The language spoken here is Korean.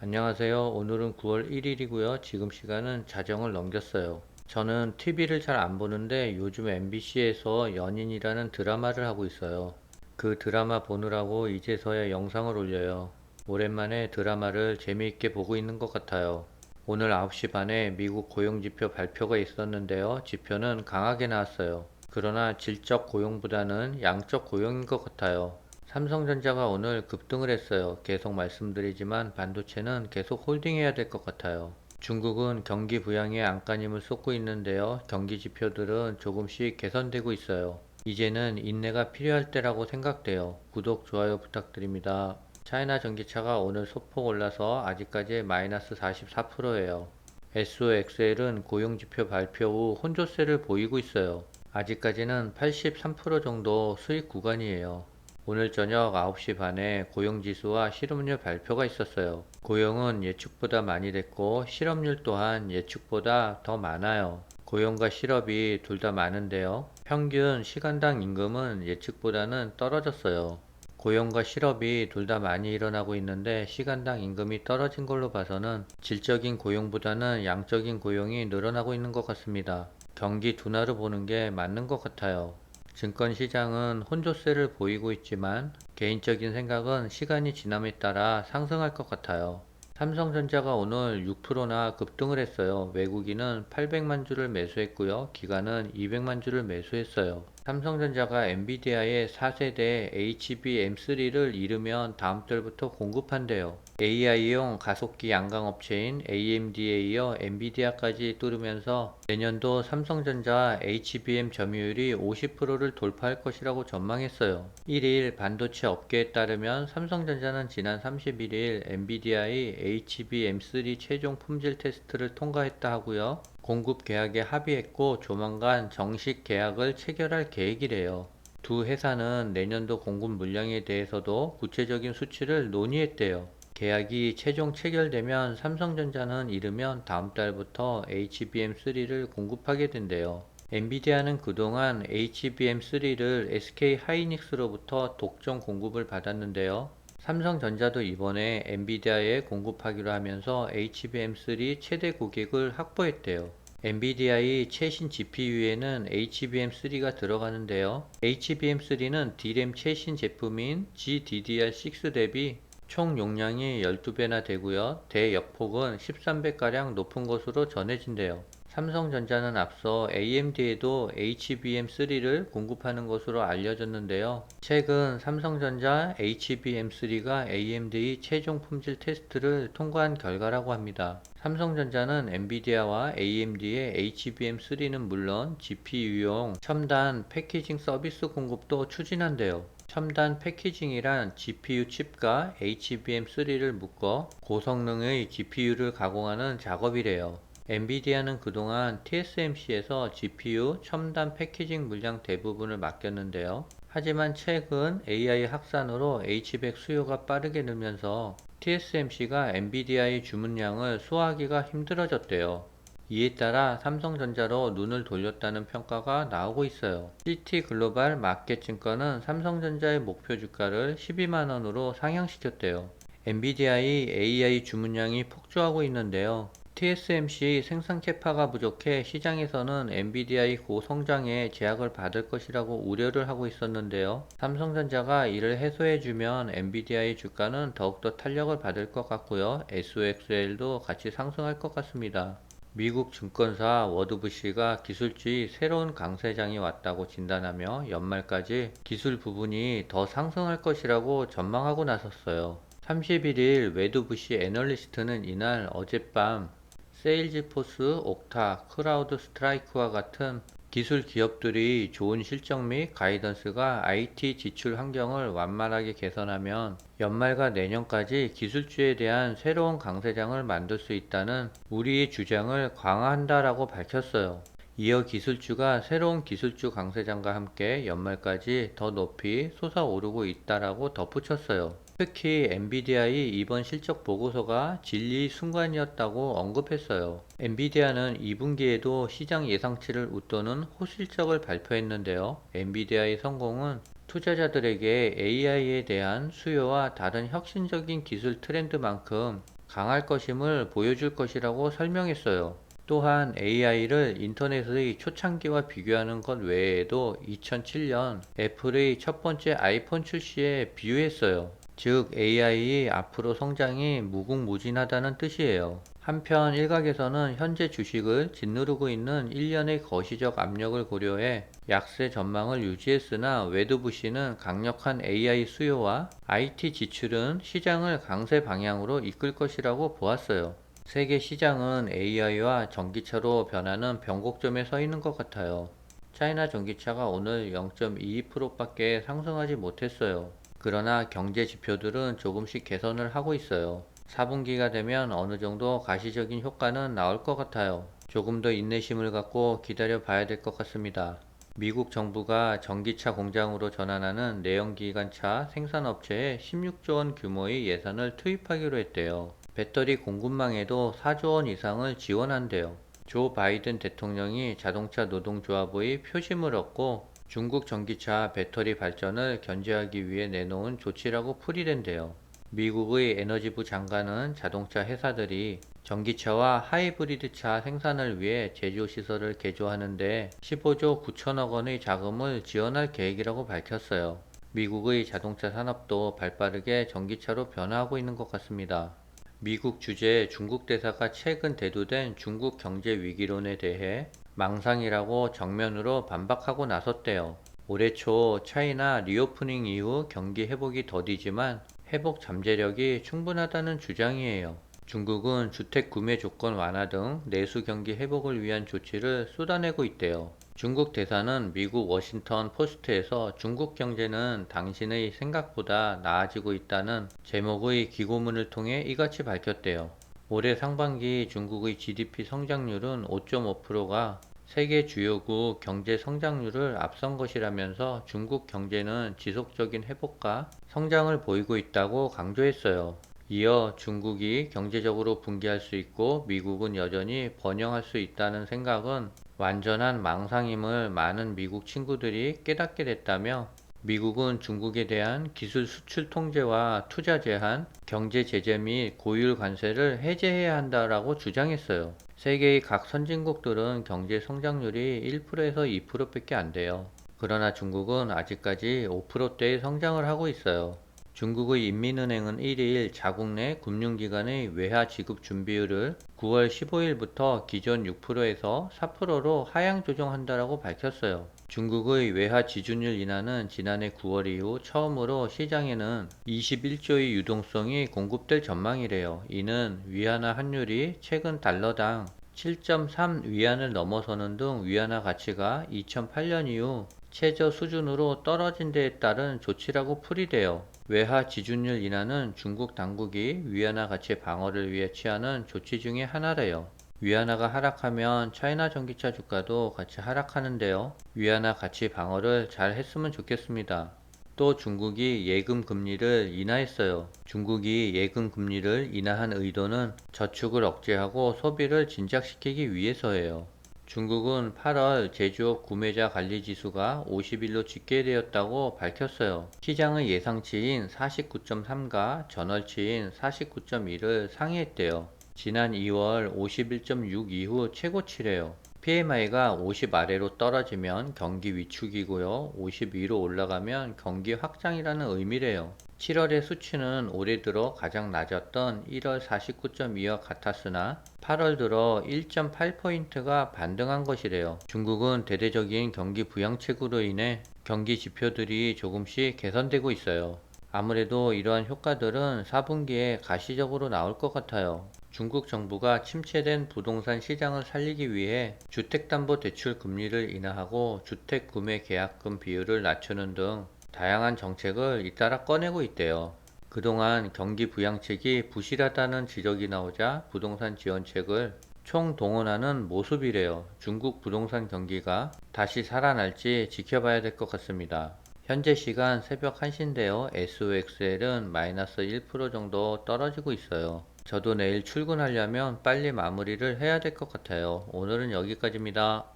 안녕하세요. 오늘은 9월 1일이고요. 지금 시간은 자정을 넘겼어요. 저는 TV를 잘 안 보는데 요즘 MBC에서 연인이라는 드라마를 하고 있어요. 그 드라마 보느라고 이제서야 영상을 올려요. 오랜만에 드라마를 재미있게 보고 있는 것 같아요. 오늘 9시 반에 미국 고용지표 발표가 있었는데요. 지표는 강하게 나왔어요. 그러나 질적 고용보다는 양적 고용인 것 같아요. 삼성전자가 오늘 급등을 했어요. 계속 말씀드리지만 반도체는 계속 홀딩해야 될 것 같아요. 중국은 경기 부양에 안간힘을 쏟고 있는데요. 경기 지표들은 조금씩 개선되고 있어요. 이제는 인내가 필요할 때라고 생각돼요. 구독, 좋아요 부탁드립니다. 차이나 전기차가 오늘 소폭 올라서 아직까지 마이너스 44%예요. SOXL은 고용지표 발표 후 혼조세를 보이고 있어요. 아직까지는 83% 정도 수익 구간이에요. 오늘 저녁 9시 반에 고용지수와 실업률 발표가 있었어요. 고용은 예측보다 많이 됐고 실업률 또한 예측보다 더 많아요. 고용과 실업이 둘 다 많은데요. 평균 시간당 임금은 예측보다는 떨어졌어요. 고용과 실업이 둘 다 많이 일어나고 있는데 시간당 임금이 떨어진 걸로 봐서는 질적인 고용보다는 양적인 고용이 늘어나고 있는 것 같습니다. 경기 둔화로 보는 게 맞는 것 같아요. 증권시장은 혼조세를 보이고 있지만 개인적인 생각은 시간이 지남에 따라 상승할 것 같아요. 삼성전자가 오늘 6%나 급등을 했어요. 외국인은 800만 주를 매수했고요. 기관은 200만 주를 매수했어요. 삼성전자가 엔비디아의 4세대 HBM3를 이르면 다음 달부터 공급한대요. AI용 가속기 양강업체인 AMD에 이어 엔비디아까지 뚫으면서 내년도 삼성전자 HBM 점유율이 50%를 돌파할 것이라고 전망했어요. 1일 반도체 업계에 따르면 삼성전자는 지난 31일 엔비디아의 HBM3 최종 품질 테스트를 통과했다 하고요. 공급 계약에 합의했고 조만간 정식 계약을 체결할 계획이래요. 두 회사는 내년도 공급 물량에 대해서도 구체적인 수치를 논의했대요. 계약이 최종 체결되면 삼성전자는 이르면 다음 달부터 HBM3를 공급하게 된대요. 엔비디아는 그동안 HBM3를 SK 하이닉스로부터 독점 공급을 받았는데요. 삼성전자도 이번에 엔비디아에 공급하기로 하면서 HBM3 최대 고객을 확보했대요. 엔비디아의 최신 GPU에는 HBM3가 들어가는데요. HBM3는 D램 최신 제품인 GDDR6 대비 총 용량이 12배나 되고요. 대역폭은 13배가량 높은 것으로 전해진대요. 삼성전자는 앞서 AMD에도 HBM3를 공급하는 것으로 알려졌는데요. 최근 삼성전자 HBM3가 AMD의 최종 품질 테스트를 통과한 결과라고 합니다. 삼성전자는 엔비디아와 AMD의 HBM3는 물론 GPU용 첨단 패키징 서비스 공급도 추진한대요. 첨단 패키징이란 GPU 칩과 HBM3를 묶어 고성능의 GPU를 가공하는 작업이래요. 엔비디아는 그동안 TSMC에서 GPU 첨단 패키징 물량 대부분을 맡겼는데요. 하지만 최근 AI 확산으로 H100 수요가 빠르게 늘면서 TSMC가 엔비디아의 주문량을 소화하기가 힘들어졌대요. 이에 따라 삼성전자로 눈을 돌렸다는 평가가 나오고 있어요. CT글로벌 마켓증권은 삼성전자의 목표 주가를 12만원으로 상향시켰대요. 엔비디아의 AI 주문량이 폭주하고 있는데요. TSMC 생산 캐파가 부족해 시장에서는 엔비디아의 고성장에 제약을 받을 것이라고 우려를 하고 있었는데요. 삼성전자가 이를 해소해주면 엔비디아의 주가는 더욱더 탄력을 받을 것 같고요. SOXL도 같이 상승할 것 같습니다. 미국 증권사 워드부시가 기술주의 새로운 강세장이 왔다고 진단하며 연말까지 기술 부분이 더 상승할 것이라고 전망하고 나섰어요. 31일 웨드부시 애널리스트는 이날 어젯밤 세일즈포스, 옥타, 크라우드 스트라이크와 같은 기술 기업들이 좋은 실적 및 가이던스가 IT 지출 환경을 완만하게 개선하면 연말과 내년까지 기술주에 대한 새로운 강세장을 만들 수 있다는 우리의 주장을 강화한다라고 밝혔어요. 이어 기술주가 새로운 기술주 강세장과 함께 연말까지 더 높이 솟아오르고 있다라고 덧붙였어요. 특히 엔비디아의 이번 실적 보고서가 진리의 순간이었다고 언급했어요. 엔비디아는 2분기에도 시장 예상치를 웃도는 호실적을 발표했는데요. 엔비디아의 성공은 투자자들에게 AI에 대한 수요와 다른 혁신적인 기술 트렌드만큼 강할 것임을 보여줄 것이라고 설명했어요. 또한 AI를 인터넷의 초창기와 비교하는 것 외에도 2007년 애플의 첫 번째 아이폰 출시에 비유했어요. 즉 AI의 앞으로 성장이 무궁무진하다는 뜻이에요. 한편 일각에서는 현재 주식을 짓누르고 있는 1년의 거시적 압력을 고려해 약세 전망을 유지했으나 웨드부 씨는 강력한 AI 수요와 IT 지출은 시장을 강세 방향으로 이끌 것이라고 보았어요. 세계 시장은 AI와 전기차로 변하는 변곡점에 서 있는 것 같아요. 차이나 전기차가 오늘 0.22%밖에 상승하지 못했어요. 그러나 경제 지표들은 조금씩 개선을 하고 있어요. 4분기가 되면 어느 정도 가시적인 효과는 나올 것 같아요. 조금 더 인내심을 갖고 기다려 봐야 될 것 같습니다. 미국 정부가 전기차 공장으로 전환하는 내연기관차 생산업체에 16조 원 규모의 예산을 투입하기로 했대요. 배터리 공급망에도 4조 원 이상을 지원한대요. 조 바이든 대통령이 자동차 노동조합의 표심을 얻고 중국 전기차 배터리 발전을 견제하기 위해 내놓은 조치라고 풀이된대요. 미국의 에너지부 장관은 자동차 회사들이 전기차와 하이브리드차 생산을 위해 제조시설을 개조하는데 15조 9천억 원의 자금을 지원할 계획이라고 밝혔어요. 미국의 자동차 산업도 발빠르게 전기차로 변화하고 있는 것 같습니다. 미국 주재 중국 대사가 최근 대두된 중국 경제 위기론에 대해 망상이라고 정면으로 반박하고 나섰대요. 올해 초 차이나 리오프닝 이후 경기 회복이 더디지만 회복 잠재력이 충분하다는 주장이에요. 중국은 주택 구매 조건 완화 등 내수 경기 회복을 위한 조치를 쏟아내고 있대요. 중국 대사는 미국 워싱턴 포스트에서 중국 경제는 당신의 생각보다 나아지고 있다는 제목의 기고문을 통해 이같이 밝혔대요. 올해 상반기 중국의 GDP 성장률은 5.5%가 세계 주요국 경제 성장률을 앞선 것이라면서 중국 경제는 지속적인 회복과 성장을 보이고 있다고 강조했어요. 이어 중국이 경제적으로 붕괴할 수 있고 미국은 여전히 번영할 수 있다는 생각은 완전한 망상임을 많은 미국 친구들이 깨닫게 됐다며 미국은 중국에 대한 기술 수출 통제와 투자 제한, 경제 제재 및 고율 관세를 해제해야 한다라고 주장했어요. 세계의 각 선진국들은 경제 성장률이 1%에서 2%밖에 안 돼요. 그러나 중국은 아직까지 5%대의 성장을 하고 있어요. 중국의 인민은행은 1일 자국 내 금융기관의 외화 지급 준비율을 9월 15일부터 기존 6%에서 4%로 하향 조정한다고 밝혔어요. 중국의 외화 지준율 인하는 지난해 9월 이후 처음으로 시장에는 21조의 유동성이 공급될 전망이래요. 이는 위안화 환율이 최근 달러당 7.3 위안을 넘어서는 등 위안화 가치가 2008년 이후 최저 수준으로 떨어진 데에 따른 조치라고 풀이돼요. 외화 지준율 인하는 중국 당국이 위안화 가치 방어를 위해 취하는 조치 중의 하나래요. 위안화가 하락하면 차이나 전기차 주가도 같이 하락하는데요. 위안화 가치 방어를 잘 했으면 좋겠습니다. 또 중국이 예금 금리를 인하했어요. 중국이 예금 금리를 인하한 의도는 저축을 억제하고 소비를 진작시키기 위해서예요. 중국은 8월 제조업 구매자 관리 지수가 50일로 집계되었다고 밝혔어요. 시장의 예상치인 49.3가 전월치인 49.1을 상회했대요. 지난 2월 51.6 이후 최고치래요. PMI가 50 아래로 떨어지면 경기 위축이고요. 50 위로 올라가면 경기 확장이라는 의미래요. 7월의 수치는 올해 들어 가장 낮았던 1월 49.2와 같았으나 8월 들어 1.8포인트가 반등한 것이래요. 중국은 대대적인 경기 부양책으로 인해 경기 지표들이 조금씩 개선되고 있어요. 아무래도 이러한 효과들은 4분기에 가시적으로 나올 것 같아요. 중국 정부가 침체된 부동산 시장을 살리기 위해 주택담보대출 금리를 인하하고 주택구매계약금 비율을 낮추는 등 다양한 정책을 잇따라 꺼내고 있대요. 그동안 경기 부양책이 부실하다는 지적이 나오자 부동산 지원책을 총동원하는 모습이래요. 중국 부동산 경기가 다시 살아날지 지켜봐야 될 것 같습니다. 현재 시간 새벽 1시인데요. SOXL은 마이너스 1% 정도 떨어지고 있어요. 저도 내일 출근하려면 빨리 마무리를 해야 될 것 같아요. 오늘은 여기까지입니다.